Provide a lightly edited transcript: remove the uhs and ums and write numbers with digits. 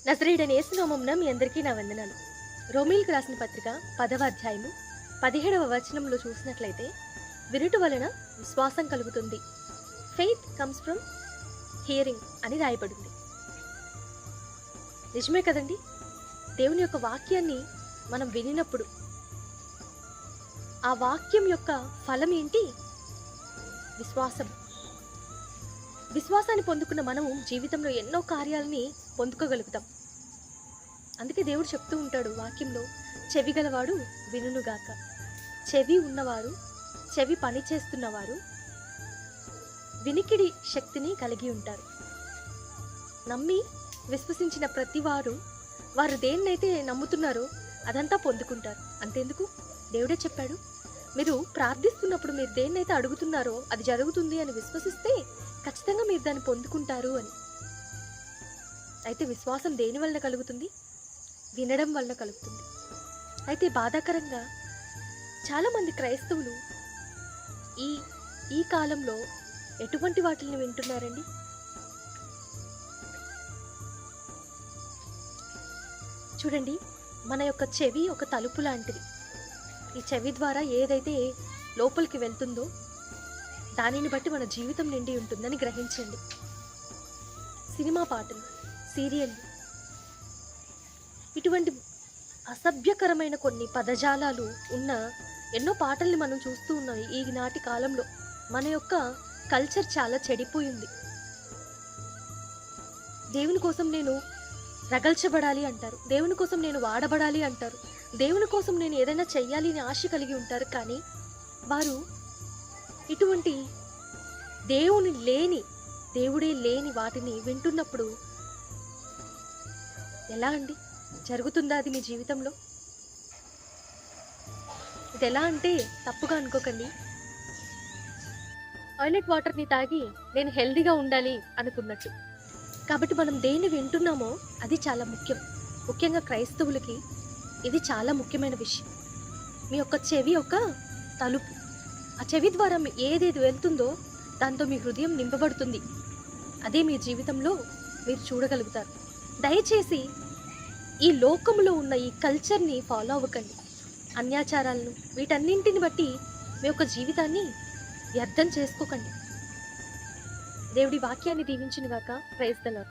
నజరేయుడైన యేసు నామమున మీ అందరికీ నా వందనాలు. రోమీయులకు రాసిన పత్రిక 10వ అధ్యాయము 17వ వచనంలో చూసినట్లయితే, వినుట వలన విశ్వాసం కలుగుతుంది, ఫెయిత్ కమ్స్ ఫ్రమ్ హియరింగ్ అని రాయబడింది. నిజమే కదండి. దేవుని యొక్క వాక్యాన్ని మనం వినినప్పుడు ఆ వాక్యం యొక్క ఫలం ఏంటి? విశ్వాసం. విశ్వాసాన్ని పొందుకున్న మనము జీవితంలో ఎన్నో కార్యాలని పొందుకోగలుగుతాం. అందుకే దేవుడు చెప్తూ ఉంటాడు వాక్యంలో, చెవి గలవాడు వినుగాక. చెవి ఉన్నవారు, చెవి పని చేస్తున్నవారు వినికిడి శక్తిని కలిగి ఉంటారు. నమ్మి విశ్వసించిన ప్రతి వారు దేన్నైతే నమ్ముతున్నారో అదంతా పొందుకుంటారు. అంతెందుకు, దేవుడే చెప్పాడు, మీరు ప్రార్థిస్తున్నప్పుడు మీరు దేన్నైతే అడుగుతున్నారో అది జరుగుతుంది అని విశ్వసిస్తే ఖచ్చితంగా మీరు దాన్ని పొందుకుంటారు అని. అయితే విశ్వాసం దేని వల్ల కలుగుతుంది? వినడం వల్ల కలుగుతుంది. అయితే బాధాకరంగా చాలామంది క్రైస్తవులు ఈ కాలంలో ఎటువంటి వాటిని వింటున్నారండి? చూడండి, మన యొక్క చెవి ఒక తలుపు లాంటిది. ఈ చెవి ద్వారా ఏదైతే లోపలికి వెళ్తుందో దానిని బట్టి మన జీవితం నిండి ఉంటుందని గ్రహించండి. సినిమా పాటలు, సీరియళ్ళు, ఇటువంటి అసభ్యకరమైన కొన్ని పదజాలాలు ఉన్న ఎన్నో పాటల్ని మనం చూస్తూ ఉన్నాం. ఈనాటి కాలంలో మన యొక్క కల్చర్ చాలా చెడిపోయింది. దేవుని కోసం నేను రగల్చబడాలి అంటారు, దేవుని కోసం నేను వాడబడాలి అంటారు, దేవుని కోసం నేను ఏదైనా చెయ్యాలి అని ఆశ కలిగి ఉంటారు. కానీ వారు ఇటువంటి దేవుడే లేని వాటిని వింటున్నప్పుడు ఎలా అండి జరుగుతుందా అది మీ జీవితంలో? ఇది ఎలా అంటే తప్పుగా అనుకోకండి. టాయిలెట్ వాటర్ని తాగి నేను హెల్దీగా ఉండాలి అనుకున్నట్టు. కాబట్టి మనం దేన్ని వింటున్నామో అది చాలా ముఖ్యం. ముఖ్యంగా క్రైస్తవులకి ఇది చాలా ముఖ్యమైన విషయం. మీ యొక్క చెవి ఒక తలుపు. ఆ చెవి ద్వారా ఏదేది వెళ్తుందో దాంతో మీ హృదయం నింపబడుతుంది. అదే మీ జీవితంలో మీరు చూడగలుగుతారు. దయచేసి ఈ లోకంలో ఉన్న ఈ కల్చర్ని ఫాలో అవ్వకండి. అన్యాచారాలను వీటన్నింటిని బట్టి మీ యొక్క జీవితాన్ని వ్యర్థం చేసుకోకండి. దేవుడి వాక్యాన్ని దీవించును గాక. Praise the lord.